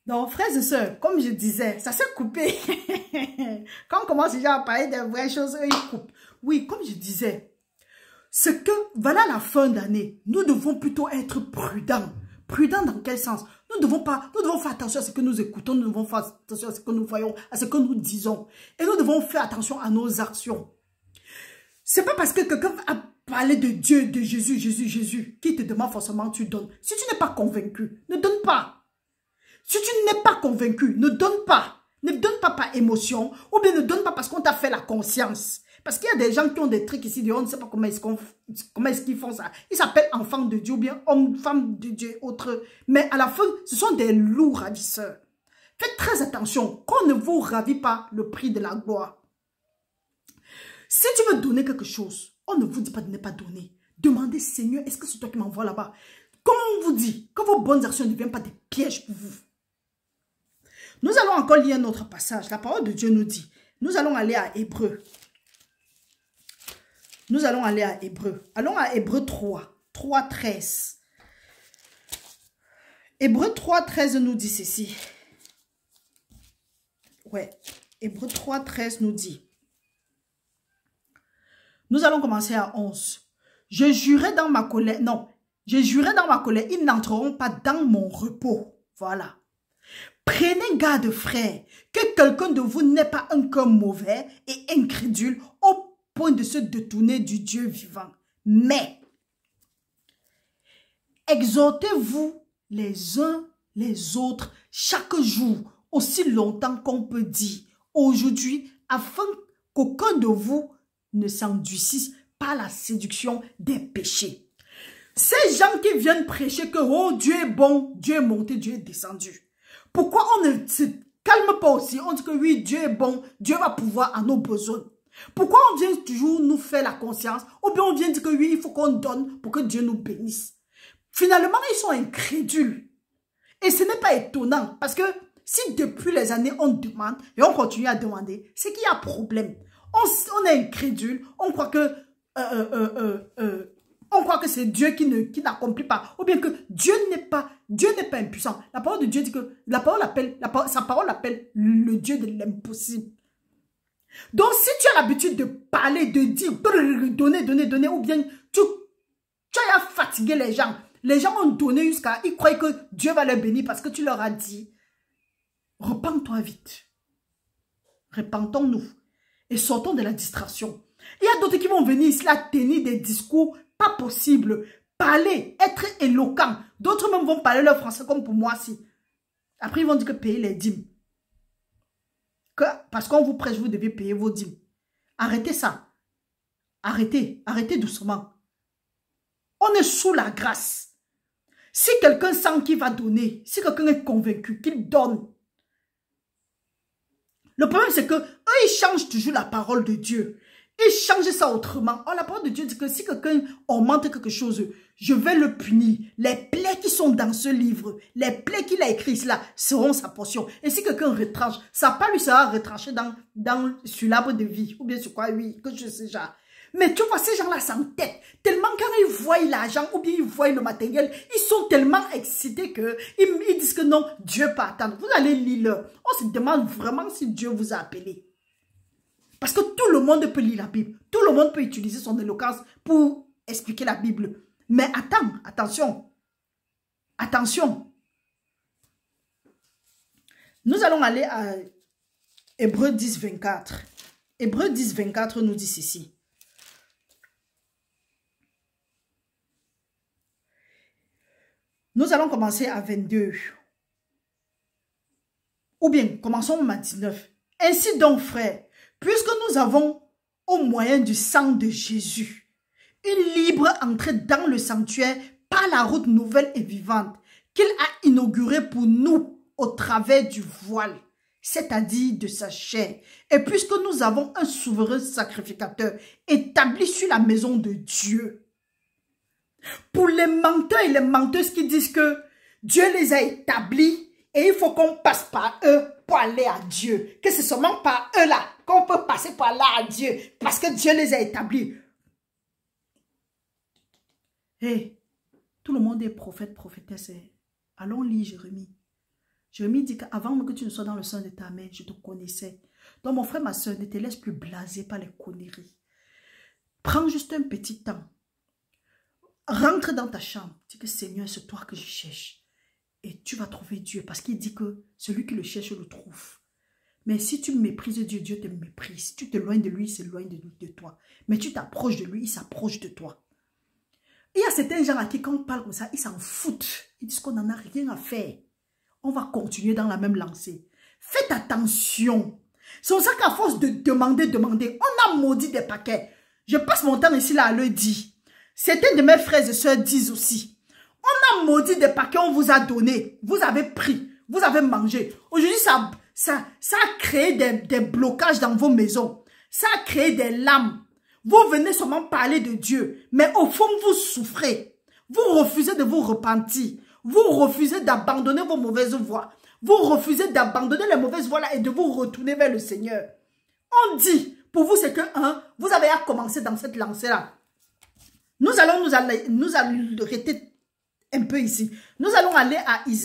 Donc, frères et sœurs, comme je disais, ça s'est coupé. Quand on commence déjà à parler des vraies choses, eux, ils coupent. Oui, comme je disais, c'est que, voilà la fin d'année, nous devons plutôt être prudents. Prudents dans quel sens? Nous devons faire attention à ce que nous écoutons, nous devons faire attention à ce que nous voyons, à ce que nous disons. Et nous devons faire attention à nos actions. C'est pas parce que quelqu'un a parlé de Dieu, de Jésus, Jésus, qui te demande forcément tu donnes. Si tu n'es pas convaincu, ne donne pas. Si tu n'es pas convaincu, ne donne pas. Ne donne pas par émotion, ou bien ne donne pas parce qu'on t'a fait la conscience. Parce qu'il y a des gens qui ont des trucs ici, on ne sait pas comment est-ce qu'ils font ça. Ils s'appellent enfants de Dieu, ou bien hommes, femmes de Dieu, autres. Mais à la fin, ce sont des loups ravisseurs. Faites très attention, qu'on ne vous ravit pas le prix de la gloire. Si tu veux donner quelque chose, on ne vous dit pas de ne pas donner. Demandez, Seigneur, est-ce que c'est toi qui m'envoies là-bas? Comme on vous dit, que vos bonnes actions ne deviennent pas des pièges pour vous. Nous allons encore lire un autre passage. La parole de Dieu nous dit, nous allons aller à Hébreu. Nous allons aller à Hébreu. Allons à Hébreu 3, 13. Hébreu 3, 13 nous dit ceci. Ouais, Hébreu 3, 13 nous dit. Nous allons commencer à 11. Je jurais dans ma colère, non, je jurais dans ma colère, ils n'entreront pas dans mon repos. Voilà. Prenez garde, frères, que quelqu'un de vous n'ait pas un cœur mauvais et incrédule au point de se détourner du Dieu vivant. Mais, exhortez-vous les uns les autres chaque jour, aussi longtemps qu'on peut dire aujourd'hui, afin qu'aucun de vous ne s'endurcisse par la séduction des péchés. Ces gens qui viennent prêcher que oh, Dieu est bon, Dieu est monté, Dieu est descendu. Pourquoi on ne se calme pas aussi? On dit que oui, Dieu est bon, Dieu va pouvoir à nos besoins. Pourquoi on vient toujours nous faire la conscience? Ou bien on vient dire que oui, il faut qu'on donne pour que Dieu nous bénisse. Finalement, ils sont incrédules. Et ce n'est pas étonnant parce que si depuis les années on demande et on continue à demander, c'est qu'il y a problème. On est incrédule, on croit que c'est Dieu qui n'accomplit pas, ou bien que Dieu n'est pas impuissant. La parole de Dieu dit que sa parole appelle le Dieu de l'impossible. Donc si tu as l'habitude de parler, de dire, donner, ou bien tu as fatigué les gens ont donné jusqu'à, ils croient que Dieu va les bénir parce que tu leur as dit, repens-toi vite, repentons-nous et sortons de la distraction. Il y a d'autres qui vont venir ici là tenir des discours pas possibles, parler, être éloquent. D'autres même vont parler leur français comme pour moi si. Après ils vont dire que payer les dîmes. Parce qu'on vous prêche, vous devez payer vos dîmes. Arrêtez ça. Arrêtez doucement. On est sous la grâce. Si quelqu'un sent qu'il va donner, si quelqu'un est convaincu qu'il donne. Le problème c'est que eux ils changent toujours la parole de Dieu. Ils changent ça autrement. Oh, la parole de Dieu dit que si quelqu'un augmente quelque chose, je vais le punir. Les plaies qui sont dans ce livre, les plaies qu'il a écrites là, seront sa portion. Et si quelqu'un retranche, ça pas lui sera retranché sur l'arbre de vie. Ou bien sur quoi, oui, que je sais déjà. Mais tu vois, ces gens-là s'entêtent. Tellement quand ils voient l'argent ou bien ils voient le matériel, ils sont tellement excités qu'ils disent que non, Dieu peut attendre. Vous allez lire. On se demande vraiment si Dieu vous a appelé. Parce que tout le monde peut lire la Bible. Tout le monde peut utiliser son éloquence pour expliquer la Bible. Mais attention. Attention. Nous allons aller à Hébreu 10, 24. Hébreu 10, 24 nous dit ceci. Nous allons commencer à 22. Ou bien, commençons à 19. Ainsi donc, frères, puisque nous avons, au moyen du sang de Jésus, une libre entrée dans le sanctuaire par la route nouvelle et vivante qu'il a inaugurée pour nous au travers du voile, c'est-à-dire de sa chair. Et puisque nous avons un souverain sacrificateur établi sur la maison de Dieu, pour les menteurs et les menteuses qui disent que Dieu les a établis et il faut qu'on passe par eux pour aller à Dieu. Que c'est seulement par eux là qu'on peut passer par là à Dieu parce que Dieu les a établis. Hey, tout le monde est prophète, prophétesse. Allons lire Jérémie. Jérémie dit qu'avant que tu ne sois dans le sein de ta mère, je te connaissais. Donc mon frère, ma soeur, ne te laisse plus blaser par les conneries. Prends juste un petit temps. Rentre dans ta chambre. Dis que Seigneur, c'est toi que je cherche. Et tu vas trouver Dieu. Parce qu'il dit que celui qui le cherche le trouve. Mais si tu méprises Dieu, Dieu te méprise. Si tu t'éloignes de lui, il s'éloigne de toi. Mais tu t'approches de lui, il s'approche de toi. Il y a certains gens à qui, quand on parle comme ça, ils s'en foutent. Ils disent qu'on n'en a rien à faire. On va continuer dans la même lancée. Faites attention. C'est pour ça qu'à force de demander, on a maudit des paquets. Je passe mon temps ici là à le dire. Certains de mes frères et sœurs disent aussi. On a maudit des paquets, on vous a donné. Vous avez pris, vous avez mangé. Aujourd'hui, ça a créé des blocages dans vos maisons. Ça a créé des lames. Vous venez seulement parler de Dieu. Mais au fond, vous souffrez. Vous refusez de vous repentir. Vous refusez d'abandonner vos mauvaises voies. Vous refusez d'abandonner les mauvaises voies là et de vous retourner vers le Seigneur. On dit, pour vous, c'est que, vous avez à commencer dans cette lancée-là. Nous allons arrêter un peu ici. Nous allons aller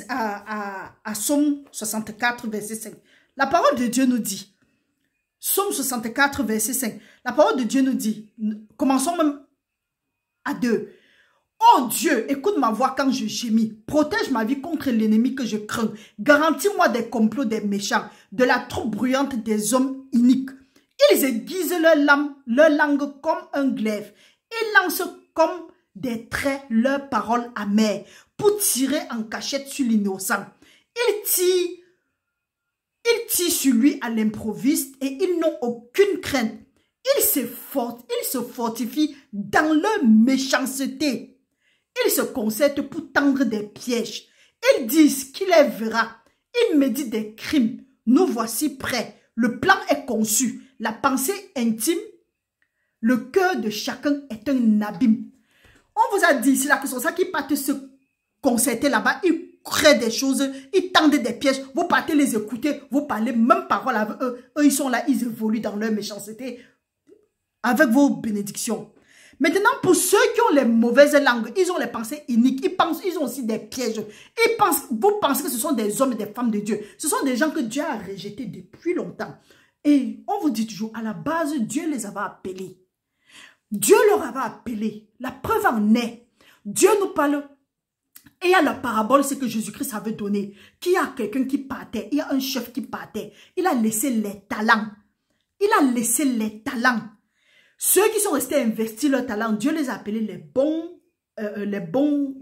à Psaume 64, verset 5. La parole de Dieu nous dit, Psaume 64, verset 5. La parole de Dieu nous dit, commençons même à 2. Oh Dieu, écoute ma voix quand je gémis. Protège ma vie contre l'ennemi que je crains. Garantis-moi des complots des méchants, de la troupe bruyante des hommes iniques. Ils aiguisent leur langue comme un glaive. Ils lancent comme des traits leurs paroles amères pour tirer en cachette sur l'innocent. Ils tirent sur lui à l'improviste et ils n'ont aucune crainte. Ils se fortifient dans leur méchanceté. Ils se concertent pour tendre des pièges. Ils disent qu'il les verra. Ils méditent des crimes. Nous voici prêts. Le plan est conçu. La pensée intime, le cœur de chacun est un abîme. On vous a dit, c'est là que c'est ça qu'ils partent se concerter là-bas. Ils créent des choses, ils tendent des pièges. Vous partez les écouter, vous parlez même parole avec eux. Eux, ils sont là, ils évoluent dans leur méchanceté avec vos bénédictions. Maintenant, pour ceux qui ont les mauvaises langues, ils ont les pensées iniques, ils ont aussi des pièges. Vous pensez que ce sont des hommes et des femmes de Dieu. Ce sont des gens que Dieu a rejetés depuis longtemps. Et on vous dit toujours, à la base, Dieu les avait appelés. Dieu leur avait appelé. La preuve en est. Dieu nous parle. Et il y a la parabole, c'est que Jésus-Christ avait donné. Qu'il y a quelqu'un qui partait. Il y a un chef qui partait. Il a laissé les talents. Il a laissé les talents. Ceux qui sont restés investis leurs talents, Dieu les a appelés les bons,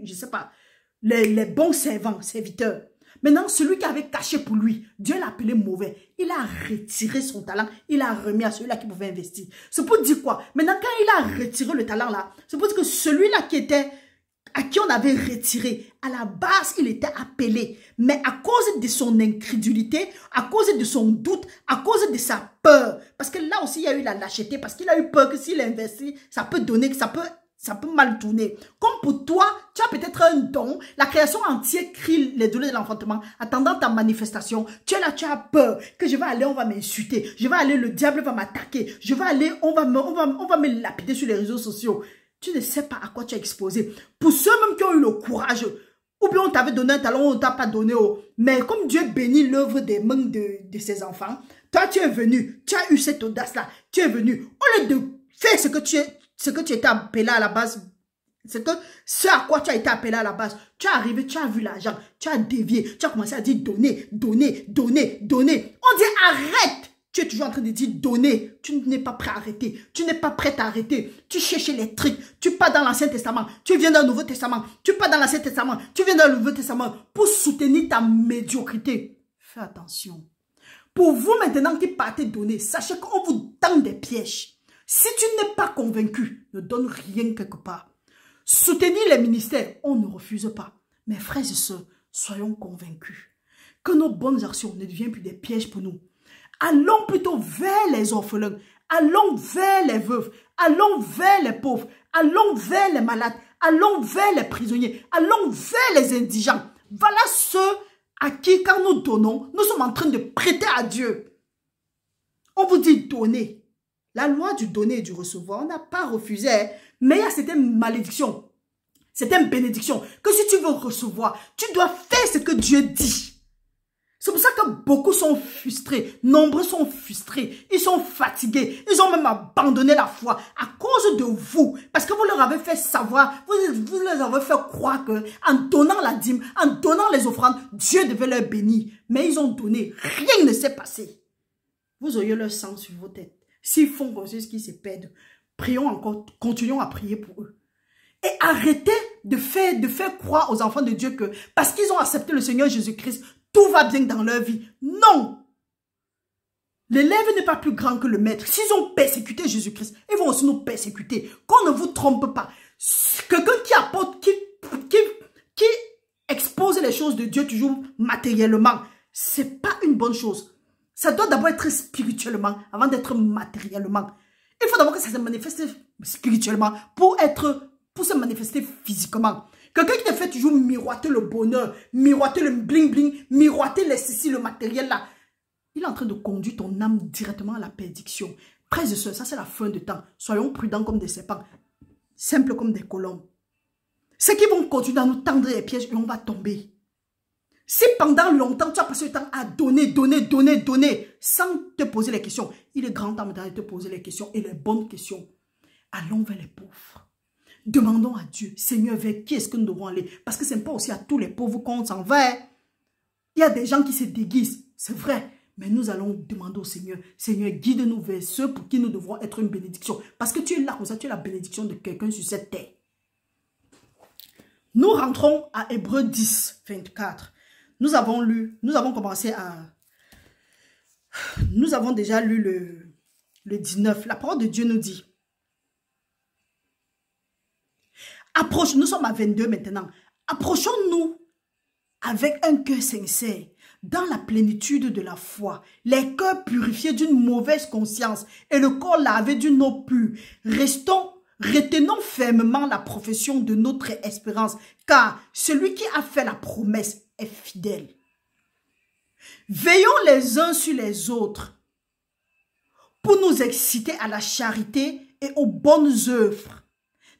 je sais pas, les bons servants, serviteurs. Maintenant, celui qui avait caché pour lui, Dieu l'a appelé mauvais. Il a retiré son talent, il a remis à celui-là qui pouvait investir. C'est pour dire quoi? Maintenant, quand il a retiré le talent là, c'est pour dire que celui-là à qui on avait retiré, à la base, il était appelé. Mais à cause de son incrédulité, à cause de son doute, à cause de sa peur, parce que là aussi, il y a eu la lâcheté, parce qu'il a eu peur que s'il investit, ça peut donner, que ça peut mal tourner. Comme pour toi, tu as peut-être un don, la création entière crie les douleurs de l'enfantement, attendant ta manifestation. Tu es là, tu as peur que je vais aller, on va m'insulter, je vais aller, le diable va m'attaquer, je vais aller, on va me lapider sur les réseaux sociaux. Tu ne sais pas à quoi tu as exposé. Pour ceux-mêmes qui ont eu le courage, ou bien on t'avait donné un talent, on ne t'a pas donné. Mais comme Dieu bénit l'œuvre des mains de ses enfants, toi tu es venu, tu as eu cette audace-là, tu es venu. Au lieu de faire ce que tu étais appelé à la base, ce à quoi tu as été appelé à la base, tu es arrivé, tu as vu l'argent, tu as dévié, tu as commencé à dire donner, donner, donner, donner. On dit arrête. Tu es toujours en train de dire donner. Tu n'es pas prêt à arrêter. Tu n'es pas prêt à arrêter. Tu cherches les trucs. Tu pars dans l'Ancien Testament. Tu viens dans le Nouveau Testament. Tu pars dans l'Ancien Testament. Tu viens dans le Nouveau Testament pour soutenir ta médiocrité. Fais attention. Pour vous maintenant qui partez donner, sachez qu'on vous tend des pièges. Si tu n'es pas convaincu, ne donne rien quelque part. Soutenir les ministères, on ne refuse pas. Mais frères et sœurs, soyons convaincus que nos bonnes actions ne deviennent plus des pièges pour nous. Allons plutôt vers les orphelins, allons vers les veuves, allons vers les pauvres, allons vers les malades, allons vers les prisonniers, allons vers les indigents. Voilà ceux à qui, quand nous donnons, nous sommes en train de prêter à Dieu. On vous dit donner. La loi du donner et du recevoir, on n'a pas refusé, mais il y a certaines malédictions, certaines bénédictions, que si tu veux recevoir, tu dois faire ce que Dieu dit. que beaucoup sont frustrés, nombreux sont frustrés, ils sont fatigués, ils ont même abandonné la foi à cause de vous. Parce que vous leur avez fait savoir, vous leur avez fait croire que en donnant la dîme, en donnant les offrandes, Dieu devait leur bénir. Mais ils ont donné, rien ne s'est passé. Vous auriez leur sang sur vos têtes. S'ils font conscience qu'ils se perdent, prions encore, continuons à prier pour eux. Et arrêtez de faire croire aux enfants de Dieu que parce qu'ils ont accepté le Seigneur Jésus-Christ, tout va bien dans leur vie. Non! L'élève n'est pas plus grand que le maître. S'ils ont persécuté Jésus-Christ, ils vont aussi nous persécuter. Qu'on ne vous trompe pas. Quelqu'un qui apporte, qui expose les choses de Dieu toujours matériellement, c'est pas une bonne chose. Ça doit d'abord être spirituellement avant d'être matériellement. Il faut d'abord que ça se manifeste spirituellement pour se manifester physiquement. Quelqu'un qui te fait toujours miroiter le bonheur, miroiter le bling-bling, miroiter les ceci, le matériel là, il est en train de conduire ton âme directement à la perdition. Frères et sœurs, ça c'est la fin de temps. Soyons prudents comme des serpents, simples comme des colombes. Ceux qui vont continuer à nous tendre les pièges et on va tomber. Si pendant longtemps tu as passé le temps à donner, sans te poser les questions, il est grand temps maintenant de te poser les questions et les bonnes questions. Allons vers les pauvres. Demandons à Dieu, Seigneur, vers qui est-ce que nous devons aller? Parce que ce n'est pas aussi à tous les pauvres qu'on s'en va. Il y a des gens qui se déguisent, c'est vrai. Mais nous allons demander au Seigneur, Seigneur, guide-nous vers ceux pour qui nous devons être une bénédiction. Parce que tu es là, comme ça, tu es la bénédiction de quelqu'un sur cette terre. Nous rentrons à Hébreux 10, 24. Nous avons déjà lu le 19. La parole de Dieu nous dit, nous sommes à 22 maintenant. Approchons-nous avec un cœur sincère, dans la plénitude de la foi, les cœurs purifiés d'une mauvaise conscience et le corps lavé d'une eau pure. Retenons fermement la profession de notre espérance, car celui qui a fait la promesse est fidèle. Veillons les uns sur les autres pour nous exciter à la charité et aux bonnes œuvres.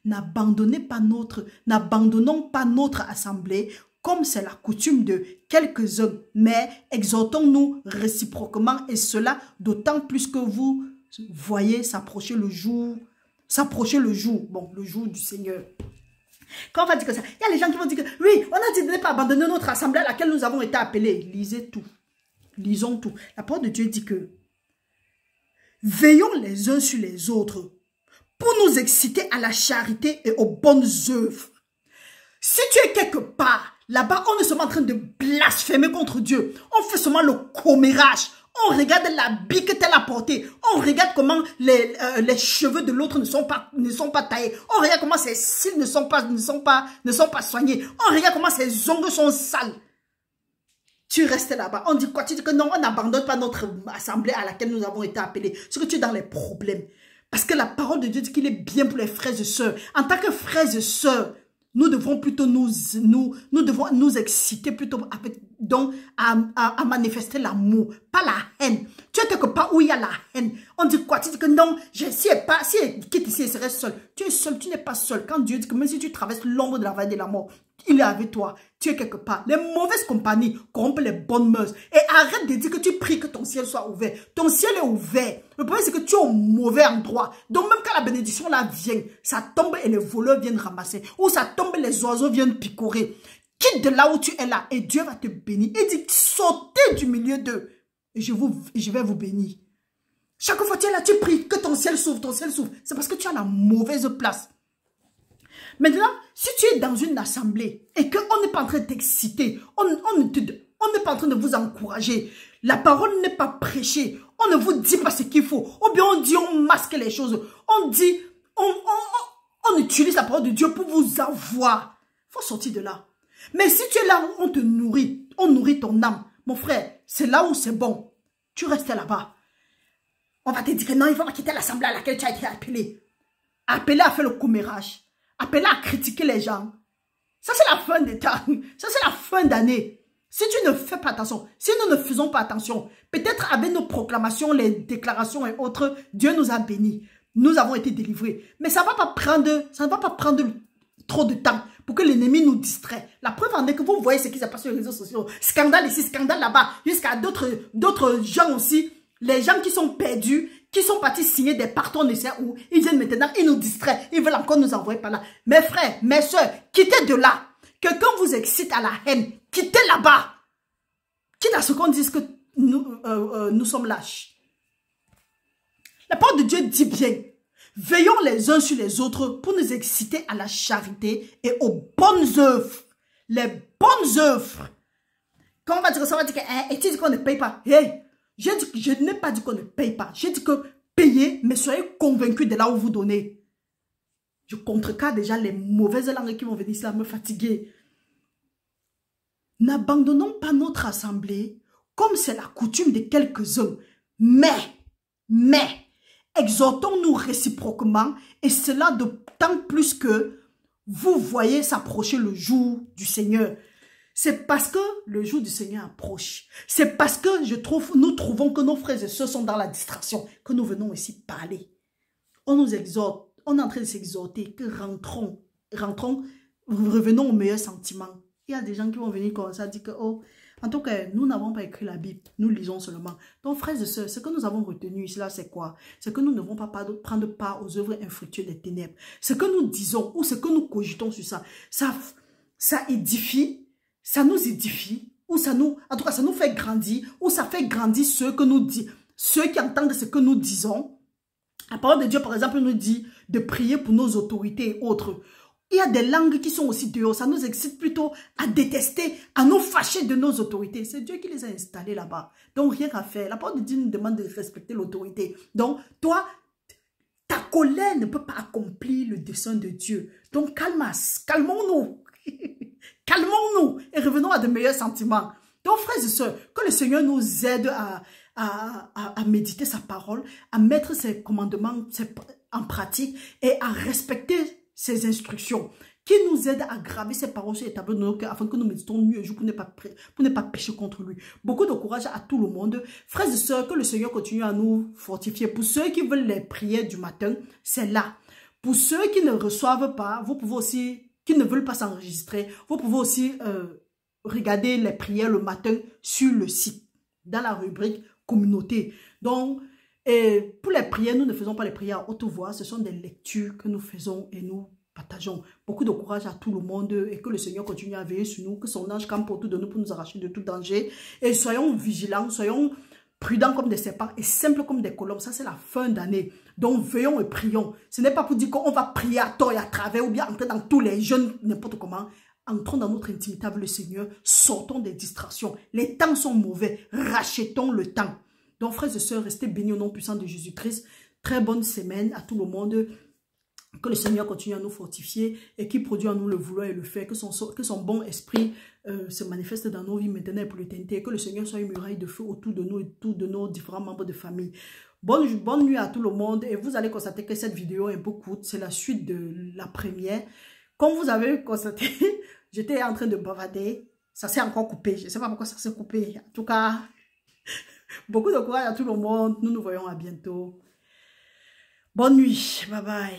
N'abandonnons pas notre assemblée comme c'est la coutume de quelques-uns, mais exhortons-nous réciproquement et cela d'autant plus que vous voyez s'approcher le jour, bon, le jour du Seigneur. Quand on va dire que ça, il y a les gens qui vont dire que oui, on a dit de ne pas abandonner notre assemblée à laquelle nous avons été appelés. Lisez tout. Lisons tout. La parole de Dieu dit que veillons les uns sur les autres pour nous exciter à la charité et aux bonnes œuvres. Si tu es quelque part, là-bas, on est seulement en train de blasphémer contre Dieu. On fait seulement le commérage. On regarde l'habit que tu as porté. On regarde comment les cheveux de l'autre ne sont pas taillés. On regarde comment ses cils ne sont pas soignés. On regarde comment ses ongles sont sales. Tu restes là-bas. On dit quoi? Tu dis que non, on n'abandonne pas notre assemblée à laquelle nous avons été appelés. C'est que tu es dans les problèmes. Parce que la parole de Dieu dit qu'il est bien pour les frères et sœurs. En tant que frères et sœurs, nous devons plutôt nous exciter plutôt à manifester l'amour, pas la haine. Tu es quelque part où il y a la haine. On dit quoi? Tu dis que non, si elle quitte ici, elle serait seule. Tu es seul, tu n'es pas seul. Quand Dieu dit que même si tu traverses l'ombre de la vallée de la mort, il est avec toi. Tu es quelque part. Les mauvaises compagnies corrompent les bonnes mœurs. Et arrête de dire que tu pries que ton ciel soit ouvert. Ton ciel est ouvert. Le problème, c'est que tu es au mauvais endroit. Donc, même quand la bénédiction là vient, ça tombe et les voleurs viennent ramasser. Ou ça tombe et les oiseaux viennent picorer. Quitte de là où tu es là et Dieu va te bénir. Il dit, sautez du milieu d'eux et je vais vous bénir. Chaque fois que tu es là, tu pries que ton ciel s'ouvre, ton ciel s'ouvre. C'est parce que tu as la mauvaise place. Maintenant, si tu es dans une assemblée et qu'on n'est pas en train d'exciter, on n'est pas en train de vous encourager, la parole n'est pas prêchée, on ne vous dit pas ce qu'il faut, ou bien on dit on masque les choses, on utilise la parole de Dieu pour vous avoir. Il faut sortir de là. Mais si tu es là où on te nourrit, on nourrit ton âme, mon frère, c'est là où c'est bon. Tu restes là-bas. On va te dire que non, il faut quitter l'assemblée à laquelle tu as été appelé. Appelé à faire le commérage. Appelé à critiquer les gens. Ça, c'est la fin des temps. Ça, c'est la fin d'année. Si tu ne fais pas attention, si nous ne faisons pas attention, peut-être avec nos proclamations, les déclarations et autres, Dieu nous a bénis. Nous avons été délivrés. Mais ça ne va pas prendre trop de temps pour que l'ennemi nous distrait. La preuve en est que vous voyez ce qui se passe sur les réseaux sociaux. Scandale ici, scandale là-bas, jusqu'à d'autres gens aussi. Les gens qui sont perdus, qui sont partis signer des partons ne sais où, ils viennent maintenant, ils nous distraient, ils veulent encore nous envoyer par là. Mes frères, mes soeurs, quittez de là. Quelqu'un vous excite à la haine, quittez là-bas. Quitte à ce qu'on dise que nous sommes lâches. La parole de Dieu dit bien, veillons les uns sur les autres pour nous exciter à la charité et aux bonnes œuvres. Les bonnes œuvres. Quand on va dire ça, on va dire que, et tu dis qu'on ne paye pas. Hey, je n'ai pas dit qu'on ne paye pas. J'ai dit que payez, mais soyez convaincus de là où vous donnez. Je contrecarre déjà les mauvaises langues qui vont venir ici à me fatiguer. N'abandonnons pas notre assemblée comme c'est la coutume de quelques-uns. Mais, exhortons-nous réciproquement et cela d'autant plus que vous voyez s'approcher le jour du Seigneur. C'est parce que le jour du Seigneur approche. C'est parce que nous trouvons que nos frères et sœurs sont dans la distraction que nous venons ici parler. On nous exhorte, on est en train de s'exhorter que rentrons, revenons au meilleur sentiment. Il y a des gens qui vont venir comme ça, dire que, oh, en tout cas, nous n'avons pas écrit la Bible, nous lisons seulement. Donc, frères et sœurs, ce que nous avons retenu ici, là, c'est quoi? C'est que nous ne devons pas prendre part aux œuvres infructueuses des ténèbres. Ce que nous disons ou ce que nous cogitons sur ça édifie, ça nous édifie, ou en tout cas, ça nous fait grandir, ou ça fait grandir ceux qui entendent ce que nous disons. La parole de Dieu, par exemple, nous dit de prier pour nos autorités et autres. Il y a des langues qui sont aussi dehors. Ça nous excite plutôt à détester, à nous fâcher de nos autorités. C'est Dieu qui les a installés là-bas. Donc, rien à faire. La parole de Dieu nous demande de respecter l'autorité. Donc, toi, ta colère ne peut pas accomplir le dessein de Dieu. Donc, calmons-nous. Calmons-nous et revenons à de meilleurs sentiments. Donc, frères et sœurs, que le Seigneur nous aide à méditer sa parole, à mettre ses commandements en pratique et à respecter ses instructions, qui nous aident à graver ses paroles sur les tableaux de nos cœurs afin que nous méditons nuit et jour pour ne pas pécher contre lui. Beaucoup de courage à tout le monde. Frères et sœurs, que le Seigneur continue à nous fortifier. Pour ceux qui veulent les prières du matin, c'est là. Pour ceux qui ne reçoivent pas, vous pouvez aussi, qui ne veulent pas s'enregistrer, vous pouvez aussi regarder les prières le matin sur le site, dans la rubrique communauté. Donc, pour les prières, nous ne faisons pas les prières à haute voix, ce sont des lectures que nous faisons et nous partageons. Beaucoup de courage à tout le monde et que le Seigneur continue à veiller sur nous, que son ange campe autour de nous pour nous arracher de tout danger. Et soyons vigilants, soyons prudents comme des serpents et simples comme des colombes. Ça, c'est la fin d'année. Donc, veillons et prions. Ce n'est pas pour dire qu'on va prier à tort et à travers ou bien entrer dans tous les jeûnes, n'importe comment. Entrons dans notre intimité avec le Seigneur, sortons des distractions. Les temps sont mauvais, rachetons le temps. Donc, frères et sœurs, restez bénis au nom puissant de Jésus-Christ. Très bonne semaine à tout le monde. Que le Seigneur continue à nous fortifier et qu'il produit en nous le vouloir et le faire. Que son bon esprit se manifeste dans nos vies maintenant et pour l'éternité. Que le Seigneur soit une muraille de feu autour de nous et autour de nos différents membres de famille. Bonne nuit à tout le monde. Et vous allez constater que cette vidéo est un peu courte. C'est la suite de la première. Comme vous avez constaté, j'étais en train de bavarder. Ça s'est encore coupé. Je ne sais pas pourquoi ça s'est coupé. En tout cas... Beaucoup de courage à tout le monde. Nous nous voyons à bientôt. Bonne nuit. Bye bye.